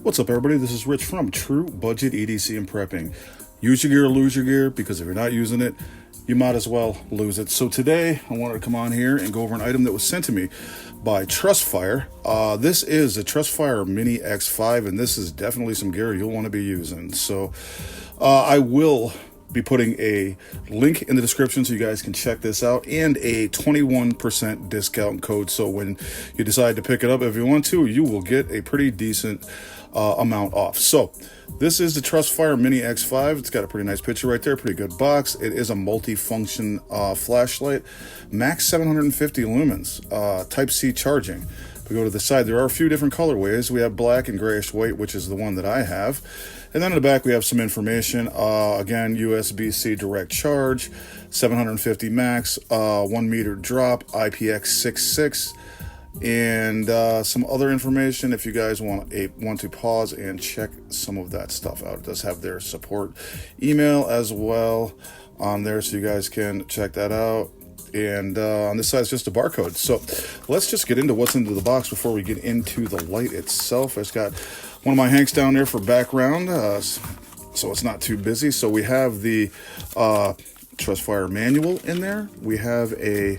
What's up, everybody? This is Rich from True Budget EDC and Prepping. Use your gear, lose your gear, because if you're not using it, you might as well lose it. So today, I wanted to come on here and go over an item that was sent to me by Trustfire. This is a Trustfire Mini X5, and this is definitely some gear you'll want to be using. So I will be putting a link in the description so you guys can check this out, and a 21% discount code. So when you decide to pick it up, if you want to, you will get a pretty decent amount off. So this is the Trustfire Mini X5. It's got a pretty nice picture right there, pretty good box. It is a multi-function flashlight, max 750 lumens, Type-C charging. If we go to the side, there are a few different colorways. We have black and grayish white, which is the one that I have. And then in the back, we have some information. Again, USB-C direct charge, 750 max, 1 meter drop, IPX66, and some other information if you guys want to pause and check some of that stuff out. It does have their support email as well on there, so you guys can check that out. And on this side is just a barcode. So let's just get into what's into the box before we get into the light itself. I just got one of my hanks down there for background, so it's not too busy. So we have the Trustfire manual in there. We have a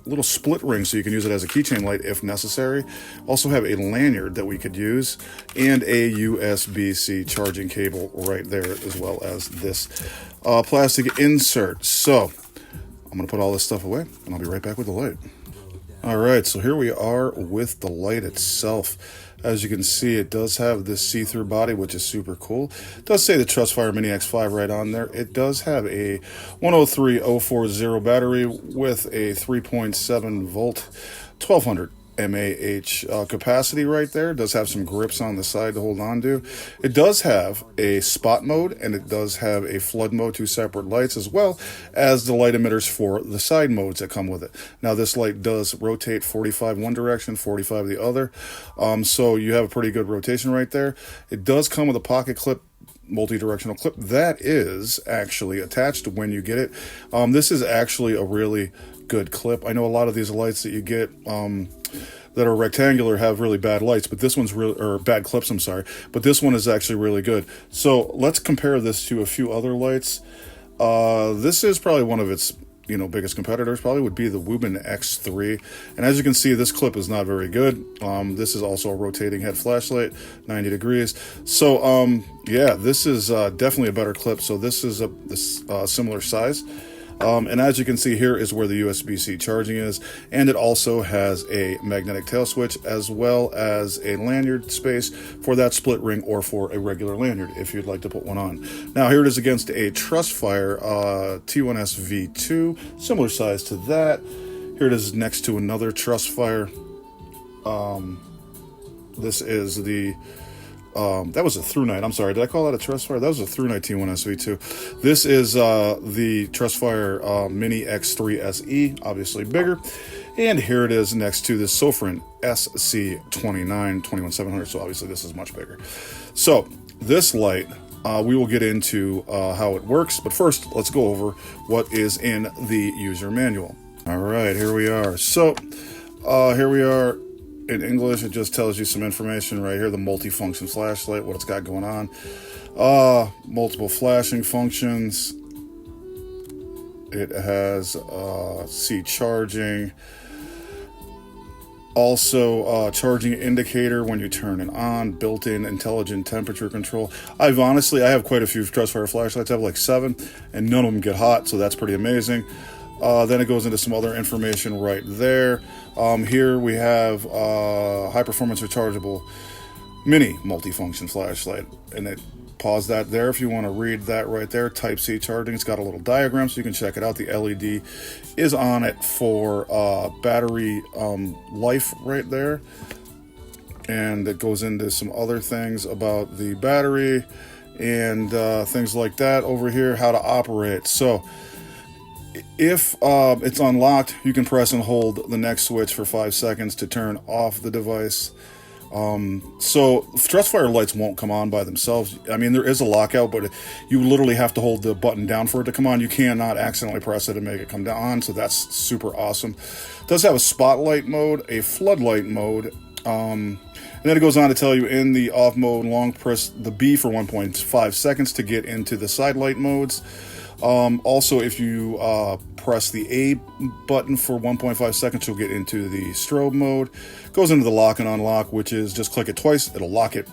little split ring so you can use it as a keychain light if necessary. Also have a lanyard that we could use, and a USB-C charging cable right there, as well as this plastic insert. So I'm going to put all this stuff away, and I'll be right back with the light. All right, so here we are with the light itself. As you can see, it does have this see-through body, which is super cool. It does say the Trustfire Mini X5 right on there. It does have a 103040 battery with a 3.7 volt, 1200 mAh capacity right there. It does have some grips on the side to hold on to. It does have a spot mode, and it does have a flood mode, 2 separate lights, as well as the light emitters for the side modes that come with it. Now this light does rotate 45 one direction, 45 the other, so you have a pretty good rotation right there. It does come with a pocket clip, multi-directional clip that is actually attached when you get it. This is actually a really good clip. I know a lot of these lights that you get that are rectangular have really bad lights, but this one's really, or bad clips, I'm sorry, but this one is actually really good. So let's compare this to a few other lights. This is probably one of its biggest competitors, probably would be the Wubin X3. And as you can see, this clip is not very good. This is also a rotating head flashlight, 90 degrees. So yeah, this is definitely a better clip. So this is a similar size. And as you can see, here is where the USB-C charging is, and it also has a magnetic tail switch, as well as a lanyard space for that split ring, or for a regular lanyard if you'd like to put one on. Now here it is against a Trustfire T1S V2, similar size to that. Here it is next to another Trustfire. This is the that was a Through Night. I'm sorry, did I call that a Trustfire? That was a Through Night T1S V2. This is the Trustfire Mini X3 SE, obviously bigger. And here it is next to the Sofrin SC29 21700. So obviously this is much bigger. So this light, we will get into how it works. But first, let's go over what is in the user manual. All right, here we are. So here we are. In English, it just tells you some information right here. The multi-function flashlight, what it's got going on. Multiple flashing functions. It has C charging. Also, charging indicator when you turn it on. Built-in intelligent temperature control. I have quite a few Trustfire flashlights. I have like 7, and none of them get hot, so that's pretty amazing. Then it goes into some other information right there. Here we have high performance rechargeable mini multifunction flashlight, and it pause that there if you want to read that right there. Type-C charging. It's got a little diagram so you can check it out. The LED is on it for battery life right there, and it goes into some other things about the battery and things like that over here, how to operate. So if it's unlocked, you can press and hold the next switch for 5 seconds to turn off the device. So Trustfire lights won't come on by themselves. I mean, there is a lockout, but you literally have to hold the button down for it to come on. You cannot accidentally press it and make it come on, so that's super awesome. It does have a spotlight mode, a floodlight mode, And then it goes on to tell you in the off mode, long press the B for 1.5 seconds to get into the side light modes. Also, if you press the A button for 1.5 seconds, you'll get into the strobe mode. Goes into the lock and unlock, which is just click it twice, it'll lock it.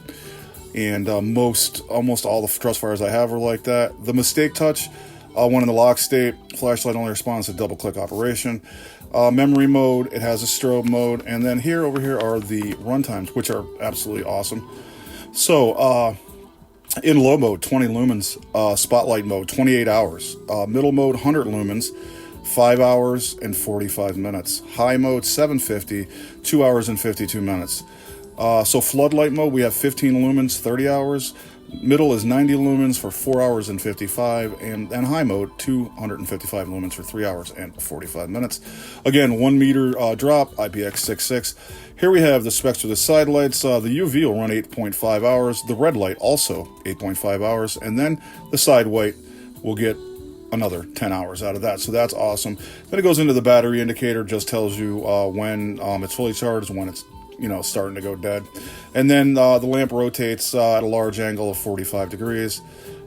And almost all the Trustfires I have are like that. The mistake touch, one in the lock state, flashlight only responds to double click operation. Memory mode, it has a strobe mode. And then over here are the runtimes, which are absolutely awesome. So, in low mode, 20 lumens, spotlight mode, 28 hours, middle mode, 100 lumens, 5 hours and 45 minutes, high mode, 750, 2 hours and 52 minutes. So floodlight mode, we have 15 lumens, 30 hours, middle is 90 lumens for 4 hours and 55, and high mode, 255 lumens for 3 hours and 45 minutes. Again, 1 meter drop, IPX66. Here we have the specs for the side lights. The UV will run 8.5 hours. The red light also 8.5 hours. And then the side white will get another 10 hours out of that. So that's awesome. Then it goes into the battery indicator, just tells you when it's fully charged, when it's starting to go dead. And then the lamp rotates at a large angle of 45 degrees.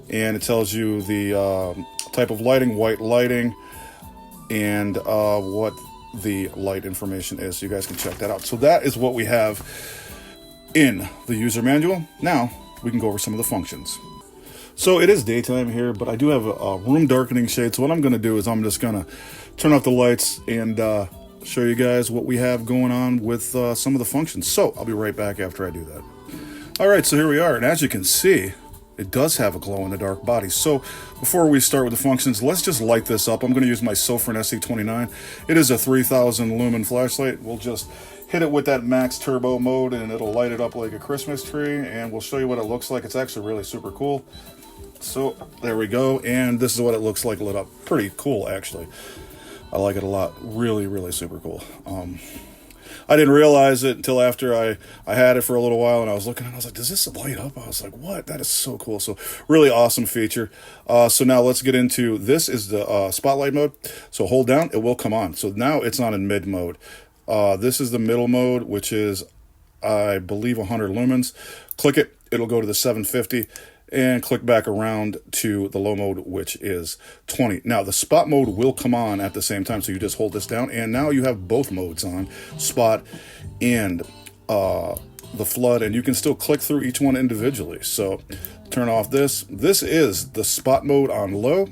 And it tells you the type of lighting, white lighting, and what the light information is, so you guys can check that out. So that is what we have in the user manual. Now we can go over some of the functions. So it is daytime here, but I do have a room darkening shade. So what I'm going to do is I'm just going to turn off the lights and show you guys what we have going on with some of the functions. So I'll be right back after I do that. All right, so here we are, and as you can see, it does have a glow-in-the-dark body. So before we start with the functions, let's just light this up. I'm going to use my Sofrin SC29. It is a 3000 lumen flashlight. We'll just hit it with that max turbo mode, and it'll light it up like a Christmas tree, and we'll show you what it looks like. It's actually really super cool. So there we go, and this is what it looks like lit up. Pretty cool, actually. I like it a lot. Really, really super cool. I didn't realize it until after I had it for a little while, and I was looking and I was like, does this light up? I was like, what? That is so cool. So really awesome feature. So now let's get into, this is the spotlight mode. So hold down, it will come on. So now it's on in mid mode. This is the middle mode, which is, I believe, 100 lumens. Click it, it'll go to the 750. And click back around to the low mode, which is 20. Now, the spot mode will come on at the same time, so you just hold this down, and now you have both modes on, spot and the flood, and you can still click through each one individually. So, turn off this. This is the spot mode on low.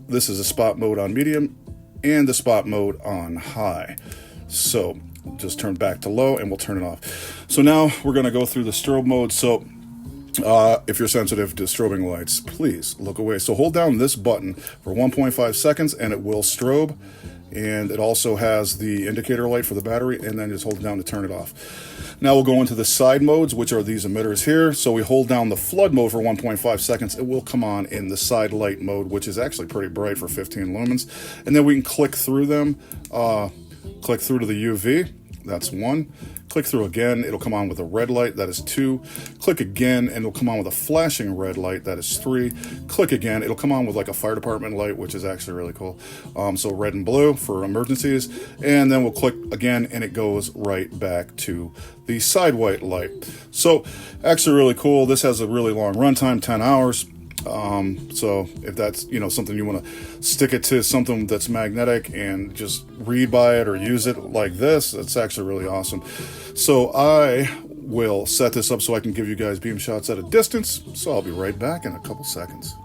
This is a spot mode on medium, and the spot mode on high. So, just turn back to low, and we'll turn it off. So now, we're going to go through the strobe mode. So, if you're sensitive to strobing lights, please look away. So hold down this button for 1.5 seconds and it will strobe. And it also has the indicator light for the battery, and then just hold it down to turn it off. Now we'll go into the side modes, which are these emitters here. So we hold down the flood mode for 1.5 seconds. It will come on in the side light mode, which is actually pretty bright for 15 lumens. And then we can click through them, click through to the UV. That's 1. Click through again, it'll come on with a red light, that is 2. Click again, and it'll come on with a flashing red light, that is 3. Click again, it'll come on with like a fire department light, which is actually really cool. So red and blue for emergencies. And then we'll click again, and it goes right back to the side white light. So actually really cool. This has a really long runtime, 10 hours. So if that's, something you want to stick it to something that's magnetic and just read by it or use it like this, it's actually really awesome. So I will set this up so I can give you guys beam shots at a distance. So I'll be right back in a couple seconds.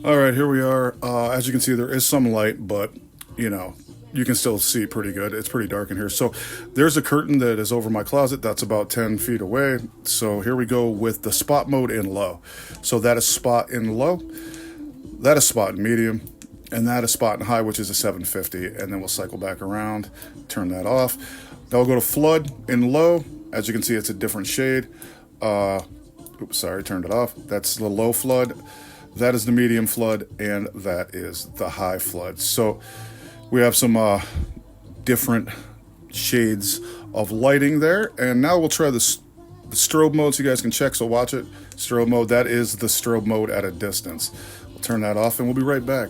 All right, here we are. As you can see, there is some light, but you can still see pretty good. It's pretty dark in here. So there's a curtain that is over my closet. That's about 10 feet away. So here we go with the spot mode in low. So that is spot in low. That is spot in medium. And that is spot in high, which is a 750. And then we'll cycle back around, turn that off. Now we'll go to flood in low. As you can see, it's a different shade. Oops, sorry, turned it off. That's the low flood. That is the medium flood. And that is the high flood. So we have some different shades of lighting there. And now we'll try the strobe mode so you guys can check. So watch it. Strobe mode, that is the strobe mode at a distance. We'll turn that off and we'll be right back.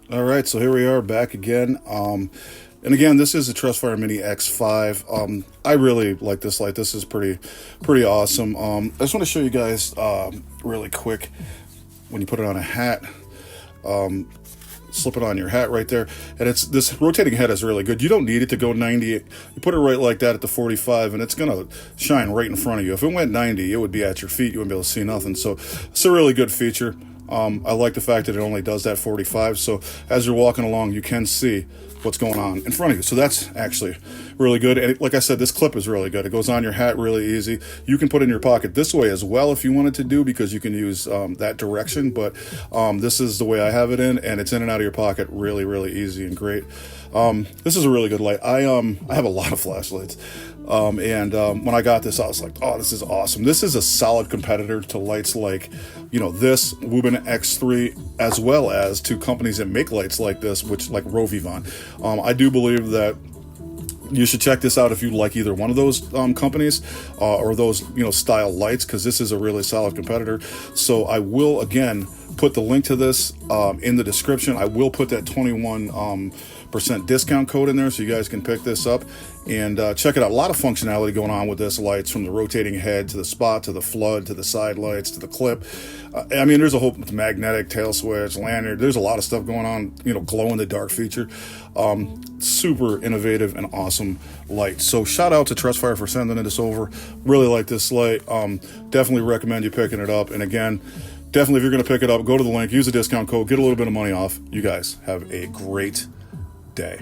All right, so here we are back again. And And again, this is a Trustfire Mini X5. I really like this light. This is pretty awesome. I just want to show you guys really quick when you put it on a hat. Slip it on your hat right there, and this rotating head is really good. You don't need it to go 90. You put it right like that at the 45 and it's gonna shine right in front of you. If it went 90, it would be at your feet. You wouldn't be able to see nothing. So it's a really good feature. I like the fact that it only does that 45, so as you're walking along you can see what's going on in front of you. So that's actually really good. And like I said, this clip is really good. It goes on your hat really easy. You can put it in your pocket this way as well if you wanted to do, because you can use that direction, but this is the way I have it in, and it's in and out of your pocket really easy and great. This is a really good light. I have a lot of flashlights, and when I got this I was like, oh, this is awesome. This is a solid competitor to lights like, you know, this Wubin X3, as well as to companies that make lights like this, which like Rovivon. I do believe that you should check this out if you like either one of those companies or those, you know, style lights, because this is a really solid competitor. So I will again put the link to this in the description. I will put that 21% discount code in there so you guys can pick this up and check it out. A lot of functionality going on with this lights, from the rotating head to the spot to the flood to the side lights to the clip. I mean, there's a whole magnetic tail switch, lanyard. There's a lot of stuff going on, you know, glow in the dark feature. Super innovative and awesome light. So shout out to Trustfire for sending this over. Really like this light. Definitely recommend you picking it up. And again, definitely if you're going to pick it up, go to the link, use the discount code, get a little bit of money off. You guys have a great day.